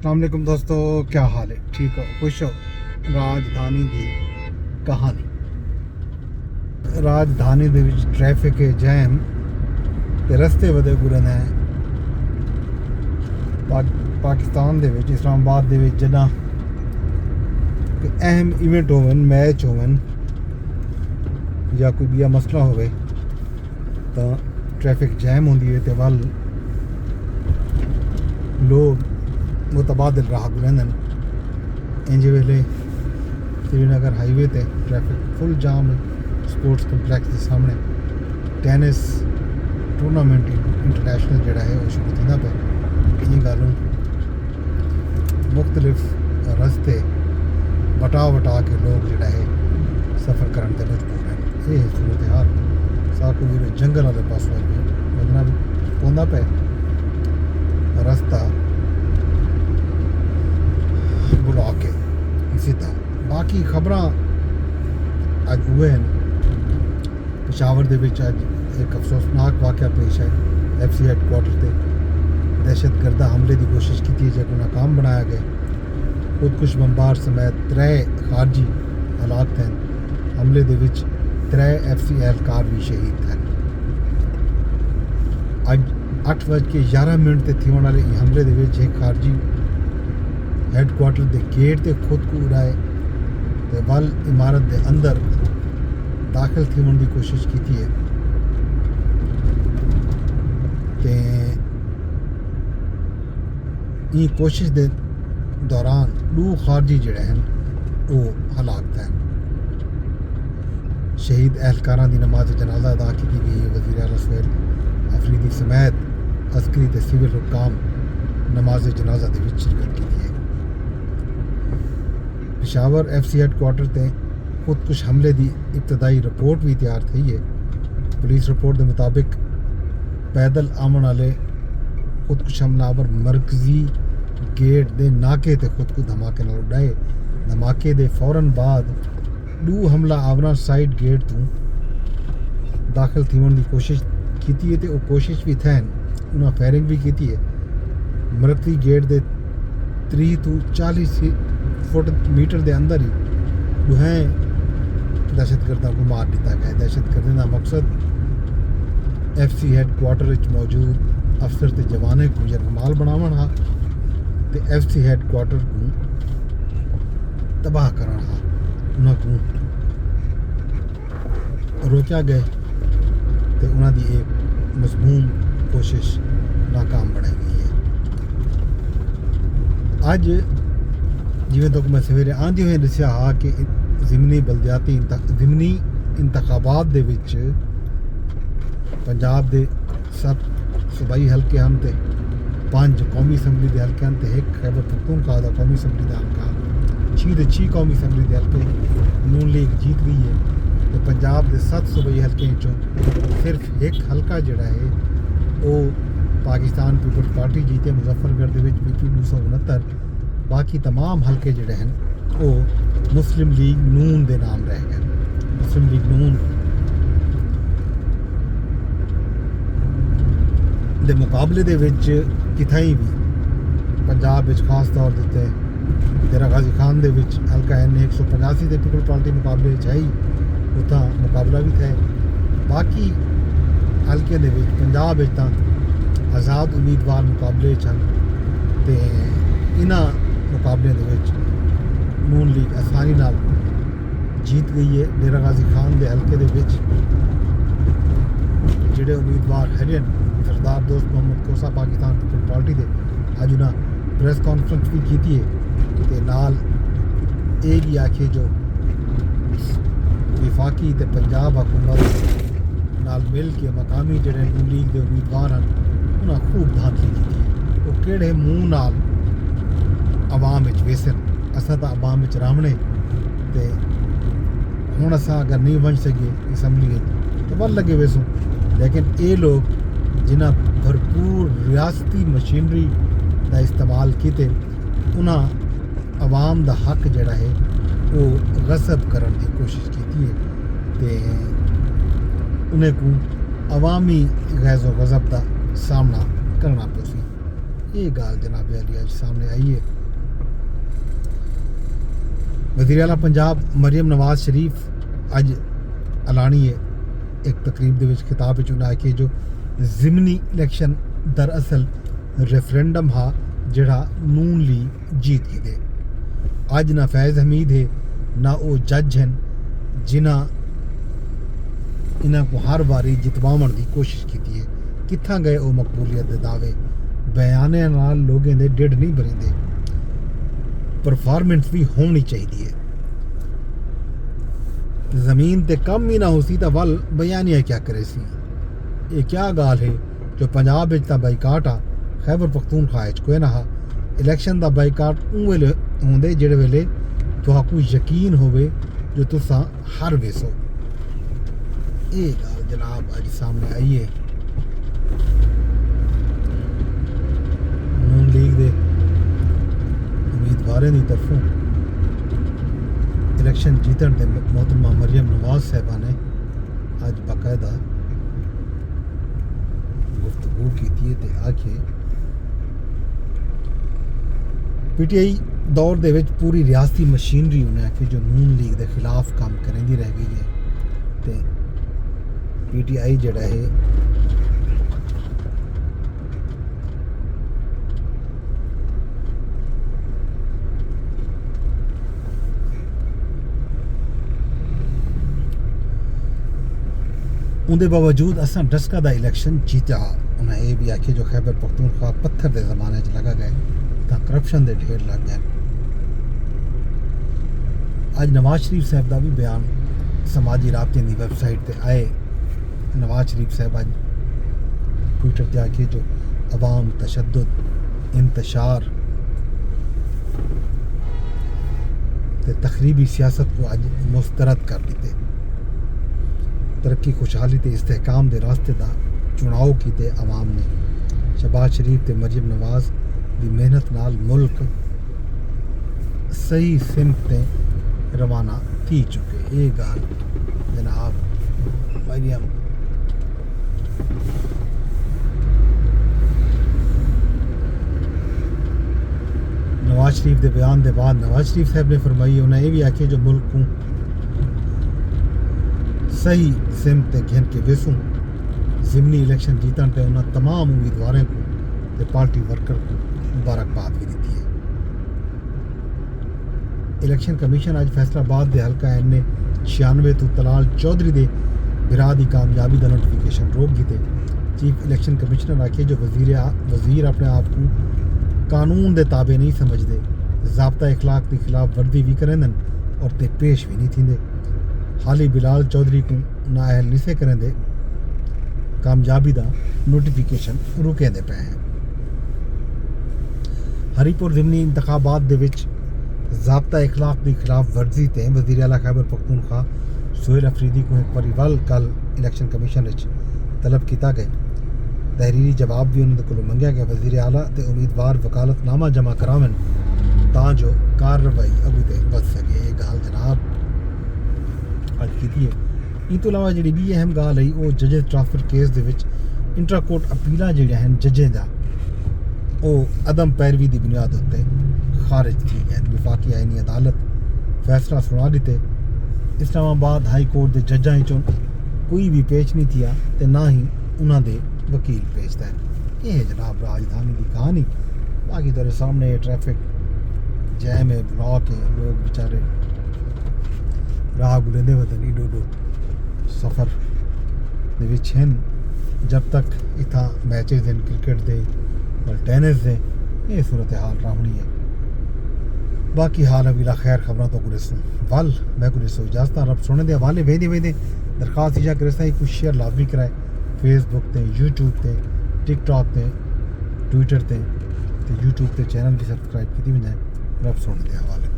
अस्सलाम वालेकुम दोस्तों, क्या हाल है? ठीक हो, खुश हो? राजधानी की कहानी। राजधानी ਦੇ ਵਿੱਚ ट्रैफिक है जैम ਤੇ ਰਸਤੇ ਵਧੇ ਗੁਰਨ ਹੈ। ਪਾਕਿਸਤਾਨ ਦੇ ਵਿੱਚ ਇਸਲਾਮਾਬਾਦ ਦੇ ਵਿੱਚ ਜਦੋਂ ਕਿ ਅਹਿਮ ਇਵੈਂਟ ਹੋਵਨ, ਮੈਚ ਹੋਵਨ ਜਾਂ ਕੋਈ ਵੀ ਮਸਲਾ ਹੋਵੇ ਤਾਂ ट्रैफिक जैम होंदी है तो वल लोग मुतबादिल राह गुजरन। इंज वेले श्रीनगर हाईवे ते ट्रैफिक फुल जाम है। स्पोर्ट्स कंपलैक्स के सामने टेनिस टूर्नामेंट इंटरनेशनल जोड़ा है वो शुरू थी पे इन गलों मुख्तलिफ रस्ते वटा वटा के लोग जोड़ा है सफ़र करने के मजबूर हैं। ये सूरत हाल साकू जंगल वाले पास वजना भी पौंदा पे रास्ता बुला के सीधा। बाकी खबर अज हुए हैं पेशावर दे विच अज एक अफसोसनाक वाक़या पेश है। FC हैडकुआटर से दहशतगर्दा हमले की कोशिश की जो नाकाम बनाया गया। खुदकुश बंबार समेत 3 खारजी हलाक थे। हमले दे विच 3 FC एहलकार भी शहीद थे। अज 8:11 ते थिवण वाले हमले दे विच एक खारजी हैडकुआटर के गेट ते खुद को उड़ाए तो वल इमारत के अंदर दाखिल थीवन की कोशिश की है। ते ये कोशिश के दौरान 2 खारजी जोड़े हैं वो हलाक थे। शहीद एहलकारां की नमाज जनाजा अदा की गई है। वज़ीर आला सुहेल अफरीदी समेत अस्करी ते सिविल हुकाम नमाज जनाजा के शिरकत की है। पेशावर FC हैडकुआटर से खुदकुश हमले की इब्तदाई रिपोर्ट भी तैयार थी है। पुलिस रिपोर्ट के मुताबिक पैदल आवन वाले खुदकुश हमलावर मरकजी गेट के नाके ते खुद को धमाके नाल उड़ाए। धमाके के फौरन बाद 2 हमला आवना साइड गेट तो दाखिल थीवन की कोशिश की है तो कोशिश भी थे। उन्हें फायरिंग भी की है। मरकजी गेट के 30 to 40 फुट मीटर के अंदर ही दुहें दहशतगर्दों को मार दिता गया। दहशतगर्दी का मकसद FC हैडकुआटर मौजूद अफसर ते जवाने को यरगमाल बनावन हा ते FC हैडकुआटर को तबाह करना हा। उन्होंने रोकया गए तो उन्होंने एक मजमून कोशिश नाकाम बनाई गई है। अज जिवें तक मैं सवेरे आंधी हुए दसिया हा कि ज़िमनी बलदियाती ज़िमनी इंतखाबात दे विच पंजाब के 7 सूबाई हल्के हैं तो 5 कौमी असैंबली के हल्के हैं तो 1 खैबर पख्तूनख्वा का कौमी असैंबली का हल्का 6 कौमी असैंबली के हल्के नून लीग जीत गई है। तो पंजाब के 7 सूबाई हल्के सिर्फ 1 हल्का जोड़ा है वो पाकिस्तान पीपल्स पार्टी जीते। मुजफ्फरगढ़ के PP 269। बाकी तमाम हल्के जोड़े हैं वो मुस्लिम लीग नून के नाम रह गए। मुस्लिम लीग नून के मुकाबले दे विच किथाई भी पंजाब विच खास तौर पर डेरा गाजी खान दे विच हल्का है 185 के पीपल्स पार्टी मुकाबले है ही उतना मुकाबला भी था। बाकी हल्के दे विच पंजाब विच तां आज़ाद उम्मीदवार मुकाबले तो इन्हां मुकाबले दे विच नून लीग आसानी नाल जीत गई है। डेरा गाजी खान के हल्के दे विच जिहड़े उम्मीदवार हैं सरदार दोस्त मोहम्मद कोसा पाकिस्तान पीपल्स पार्टी के अज उन्हें प्रेस कॉन्फ्रेंस भी की है तो नाल ये भी आखे जो विफाकी ते पंजाब हुकूमत नाल मिल के मकामी जिहड़े नून लीग के उम्मीदवार हैं उन्हें खूब धांधली की है। वो किहड़े मूँह नाल आवाम विच वेसन। असां तो आवाम विच रावणे ते हुण असां अगर नहीं बन सके असैंबली तो वल लगे वेसूं। लेकिन ये लोग जिन्हें भरपूर रियासती मशीनरी का इस्तेमाल किए उन्हें आवाम का हक जोड़ा है वो गसब करने की कोशिश की है तो उन्हें को अवामी गैज़ो गज़ब का सामना करना पे सी। ये गाल जनाब अली अज सामने आई है। वज़ीर आला पंजाब मरियम नवाज शरीफ अज ऐलानी है एक तकरीब दे विच खिताब विच उन्हें आखे जो ज़िमनी इलैक्शन दरअसल रेफरेंडम हा जिहड़ा नून लीग जीत गई दे। अज ना फैज़ हमीद है ना वो जज हैं जिन्हां इन्हां को हर बारी जितवाउण की कोशिश की है। कित्थां गए वो मकबूलियत के दावे? बयाने नाल लोगों के ढिड नहीं भरिंदे, परफॉर्मेंस भी होनी चाहिए है। जमीन ते कम ही ना हो सी तो वल बयानिया क्या करे सी। ये क्या गाल है जो पंजाब विच तां बाईकाट आ, खैबर पख्तूनख्वा च कोई ना हा। इलैक्शन का बाईकाट उं वेले होंदे जिहड़े वेले तुहाकू यकीन होवे जो तुसां हार वेसो। ये गाल जनाब अज सामने आई है नून लीग दे उम्मीदवारों की तरफों इलैक्शन जीतण दे मोहतरमा मरियम नवाज साहबा ने अज बाकायदा गुफ्तगू की ते आखे PTI दौर दे विच पूरी रियासती मशीनरी उन्हें आखी जो नून लीग के खिलाफ काम करेंदी रह गई है। ते PTI जड़ा है उनके बावजूद असां डस्का दा इलैक्शन जीता। उन्हें ये भी आखे जो खैबर पख्तूनख्वा पत्थर के जमाने च लगा गए तो करप्शन के ढेर लग गए। अज नवाज शरीफ साहब का भी बयान समाजी राबते की वैबसाइट पर आए। नवाज शरीफ साहब अज ट्विटर पर आखे जो अवाम तशद्दुद इंतशार ते तखरीबी सियासत को अज मुस्तरद कर दिते। तरक्की खुशहाली ते इस्तेहकाम दे रास्ते दा चुनाव कीते अवाम ने। शहबाज शरीफ ते मरियम नवाज दी मेहनत नाल मुल्क सही सिमत ते रवाना थी चुके। ये गाल जनाब मरियम नवाज शरीफ के बयान के बाद नवाज शरीफ साहब ने फरमाई। उन्हें ये भी आखे जो मुल्क को सही सिमत घिन के वेसूं ज़िमनी इलैक्शन जीतण ते उन्होंने तमाम उम्मीदवारों को ते पार्टी वर्कर को मुबारकबाद भी दी है। इलैक्शन कमीशन अज फैसलाबाद के हल्का NA 96 तो तलाल चौधरी के बिरा की कामयाबी का नोटिफिकेशन रोक दिते। चीफ इलैक्शन कमिश्नर आखे जो वजीर अपने आप को कानून के ताबे नहीं समझते, ज़ाब्ता इखलाक के खिलाफ वर्दी भी करेंदन और ते पेश भी नहीं थींदे। हाली बिलाल चौधरी को नाअहल निसे करें दे कामयाबी का नोटिफिकेशन रुके दे पे हैं। हरीपुर ज़िमनी इंतखाबात दे विच ज़ाब्ता इखलाक की खिलाफ वर्जी ते वज़ीर आला खैबर पख्तूनख्वा सुहेल अफरीदी को एक बारी वल कल इलैक्शन कमीशन तलब किया गया। तहरीरी जवाब भी उन्होंने को मंगया गया। वज़ीर आला ते उम्मीदवार वकालतनामा जमा करावन तां जो कार्रवाई अगू ते बच सके। ये गाल जनाब अज की है। इन तो अलावा जी भी अहम गाल है वो जजेस ट्रांसफर केस दे विच इंट्रा कोर्ट अपीलां जिहड़ियां हैं जजें दा वो अदम पैरवी की बुनियाद उत्ते खारिज की गए। विफाकी आईनी अदालत फैसला सुना दिते। इस्लामाबाद हाई कोर्ट के जजां चों कोई भी पेश नहीं किया तो ना ही उन्होंने वकील पेशता है। ये है जनाब राजधानी की कहानी। बाकी तेरे सामने ट्रैफिक जैम है, ब्लॉक है, लोग बेचारे राह गुलेंदे वतन ईडो सफ़र दे विच हैं। जब तक इतना मैचेज हैं क्रिकेट दे और टेनिस दे ये सूरत हाल रहनी है। बाकी हाल अगला खैर खबरों तो गुरेसूँ वल मैं गुरेसो इजाजत रब सोने के हवाले वेंदे वेंदे दरखास्त इजा करे कुछ शेयर लाजमी कराए फेसबुक ते यूट्यूब ते टिकटॉक ते ट्विटर ते यूट्यूब ते चैनल भी सब्सक्राइब की वजाए रब सोने के हवाले।